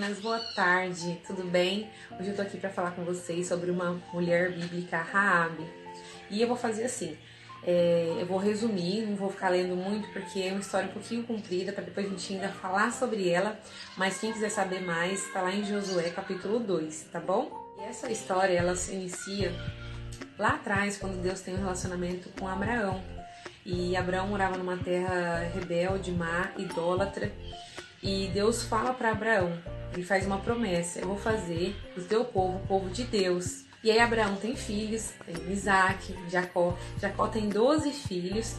meninas, boa tarde, tudo bem? Hoje eu tô aqui para falar com vocês sobre uma mulher bíblica, Raabe. E eu vou fazer assim, eu vou resumir, não vou ficar lendo muito porque é uma história um pouquinho comprida, para depois a gente ainda falar sobre ela. Mas quem quiser saber mais, tá lá em Josué capítulo 2, tá bom? E essa história, ela se inicia lá atrás, quando Deus tem um relacionamento com Abraão. E Abraão morava numa terra rebelde, má, idólatra. E Deus fala para Abraão, ele faz uma promessa: eu vou fazer o teu povo, o povo de Deus. E aí Abraão tem filhos, tem Isaac, Jacó. Jacó tem 12 filhos,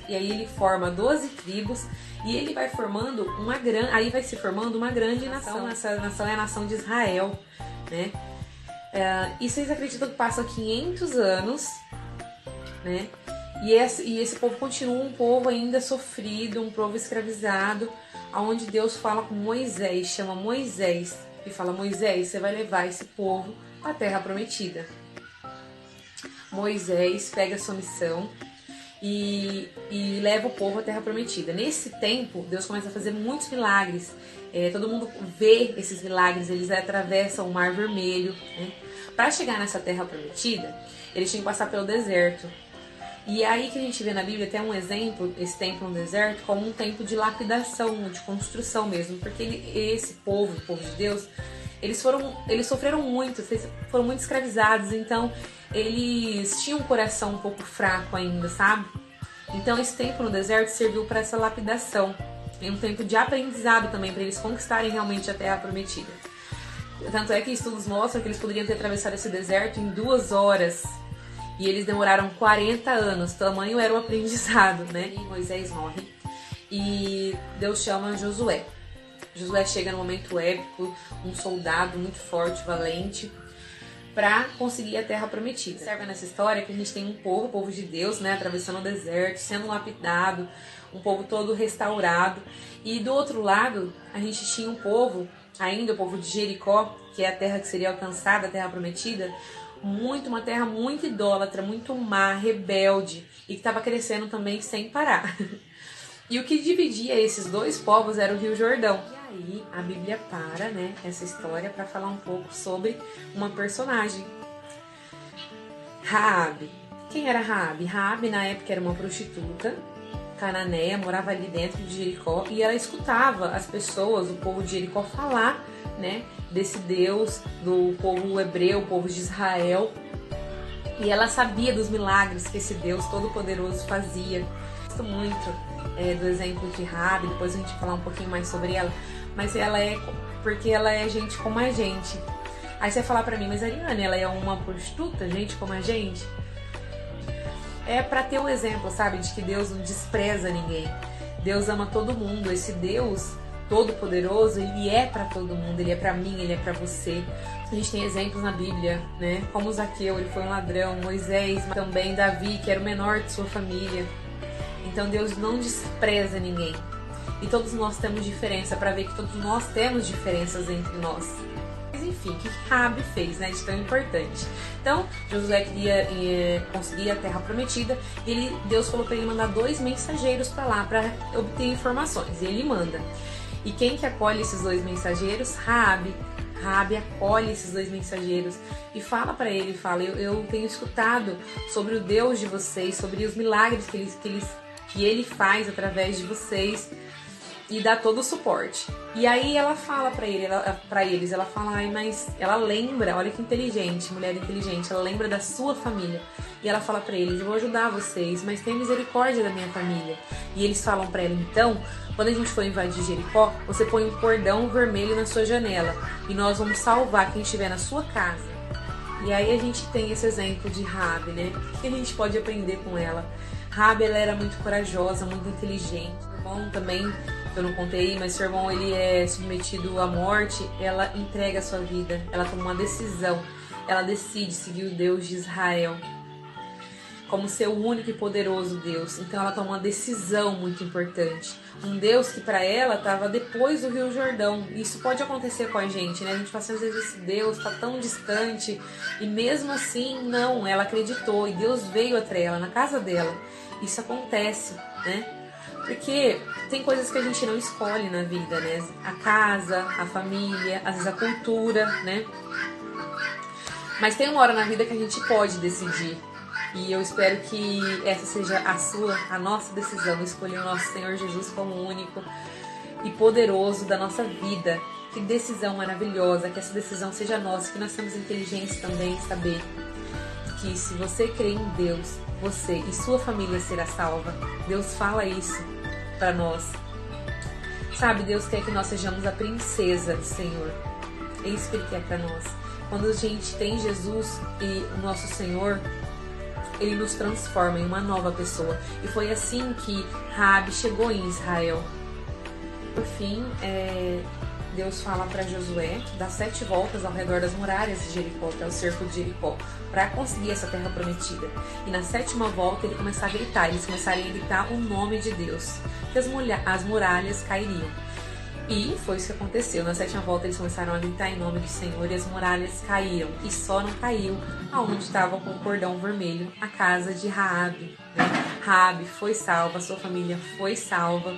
e aí ele forma 12 tribos, e ele vai formando aí vai se formando uma grande nação. Essa nação é a nação de Israel, né? E vocês acreditam que passam 500 anos, né? E esse povo continua um povo ainda sofrido, um povo escravizado, onde Deus fala com Moisés, chama Moisés e fala: Moisés, você vai levar esse povo à terra prometida. Moisés pega a sua missão e leva o povo à terra prometida. Nesse tempo, Deus começa a fazer muitos milagres. Todo mundo vê esses milagres, eles atravessam o Mar Vermelho, né? Para chegar nessa terra prometida, eles tinham que passar pelo deserto. E aí que a gente vê na Bíblia até um exemplo, esse tempo no deserto, como um tempo de lapidação, de construção mesmo. Porque esse povo, o povo de Deus, eles sofreram muito, foram muito escravizados. Então, eles tinham um coração um pouco fraco ainda, sabe? Então, esse tempo no deserto serviu para essa lapidação. É um tempo de aprendizado também, para eles conquistarem realmente a terra prometida. Tanto é que estudos mostram que eles poderiam ter atravessado esse deserto em 2 horas. E eles demoraram 40 anos, tamanho era o aprendizado, né? E Moisés morre e Deus chama Josué. Josué chega no momento épico, um soldado muito forte, valente, para conseguir a terra prometida. Observa nessa história que a gente tem um povo, o povo de Deus, né? Atravessando o deserto, sendo lapidado, um povo todo restaurado. E do outro lado, a gente tinha um povo, ainda o povo de Jericó, que é a terra que seria alcançada, a terra prometida, uma terra muito idólatra, muito má, rebelde, e que estava crescendo também sem parar. E o que dividia esses dois povos era o Rio Jordão. E aí a Bíblia para, né, essa história para falar um pouco sobre uma personagem, Raabe. Quem era Raabe? Raabe na época era uma prostituta cananeia, morava ali dentro de Jericó, e ela escutava as pessoas, o povo de Jericó, falar, né, desse Deus, do povo hebreu, o povo de Israel, e ela sabia dos milagres que esse Deus Todo-Poderoso fazia. Gosto muito do exemplo de Raabe, depois a gente vai falar um pouquinho mais sobre ela, mas porque ela é gente como a gente. Aí você vai falar pra mim: mas Ariane, ela é uma prostituta, gente como a gente? É para ter um exemplo, sabe, de que Deus não despreza ninguém. Deus ama todo mundo. Esse Deus Todo-Poderoso, ele é para todo mundo, ele é para mim, ele é para você. A gente tem exemplos na Bíblia, né? Como Zaqueu, ele foi um ladrão, Moisés, mas também Davi, que era o menor de sua família. Então Deus não despreza ninguém. E todos nós temos diferença, para ver que todos nós temos diferenças entre nós. Mas enfim, o que Raabe fez, né, de tão importante? Então, Josué queria conseguir a terra prometida, e Deus falou para ele mandar 2 mensageiros para lá, para obter informações. E ele manda. E quem que acolhe esses 2 mensageiros? Raabe. Raabe acolhe esses 2 mensageiros e fala para ele, eu tenho escutado sobre o Deus de vocês, sobre os milagres que ele faz através de vocês, e dá todo o suporte. E aí ela fala pra eles, ela fala: ai, mas ela lembra, olha que inteligente, mulher inteligente, ela lembra da sua família. E ela fala pra eles: eu vou ajudar vocês, mas tenha misericórdia da minha família. E eles falam pra ela: então, quando a gente for invadir Jericó, você põe um cordão vermelho na sua janela, e nós vamos salvar quem estiver na sua casa. E aí a gente tem esse exemplo de Raabe, né? O que a gente pode aprender com ela? Raabe, ela era muito corajosa, muito inteligente. O irmão também, eu não contei, mas seu irmão, ele é submetido à morte, ela entrega a sua vida, ela toma uma decisão, ela decide seguir o Deus de Israel como seu único e poderoso Deus. Então ela toma uma decisão muito importante, um Deus que para ela estava depois do Rio Jordão. Isso pode acontecer com a gente, né? A gente fala assim, às vezes esse Deus está tão distante, e mesmo assim, não, ela acreditou, e Deus veio até ela, na casa dela. Isso acontece, né? Porque tem coisas que a gente não escolhe na vida, né? A casa, a família, às vezes a cultura, né? Mas tem uma hora na vida que a gente pode decidir. E eu espero que essa seja a nossa decisão, escolher o nosso Senhor Jesus como o único e poderoso da nossa vida. Que decisão maravilhosa, que essa decisão seja nossa, que nós temos inteligência também em saber que se você crê em Deus, você e sua família será salva. Deus fala isso para nós. Sabe, Deus quer que nós sejamos a princesa do Senhor. É isso que Ele quer para nós. Quando a gente tem Jesus e o nosso Senhor, Ele nos transforma em uma nova pessoa. E foi assim que Raabe chegou em Israel. Por fim, Deus fala para Josué dar 7 voltas ao redor das muralhas de Jericó, que é o cerco de Jericó, para conseguir essa terra prometida. E na 7ª volta ele começar a gritar, eles começarem a gritar o nome de Deus, que as muralhas cairiam. E foi isso que aconteceu. Na 7ª volta eles começaram a gritar em nome do Senhor e as muralhas caíram. E só não caiu aonde estava com o cordão vermelho, a casa de Raabe. Raabe foi salva, sua família foi salva.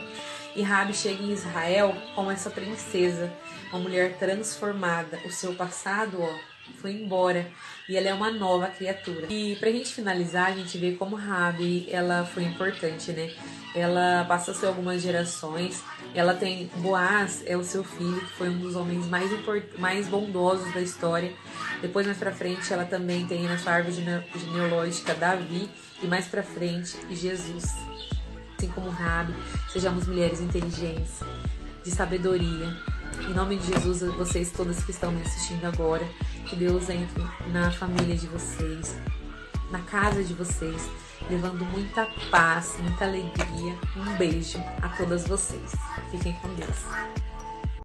E Raabe chega em Israel como essa princesa, uma mulher transformada. O seu passado, foi embora e ela é uma nova criatura. E pra gente finalizar, a gente vê como Raabe, ela foi importante, né? Ela passou-se algumas gerações. Ela tem Boaz, é o seu filho, que foi um dos homens mais bondosos da história. Depois, mais pra frente, ela também tem na sua árvore genealógica Davi e mais pra frente Jesus. Assim como Raabe, sejamos mulheres inteligentes, de sabedoria. Em nome de Jesus, vocês todas que estão me assistindo agora, que Deus entre na família de vocês, na casa de vocês, levando muita paz, muita alegria. Um beijo a todas vocês. Fiquem com Deus.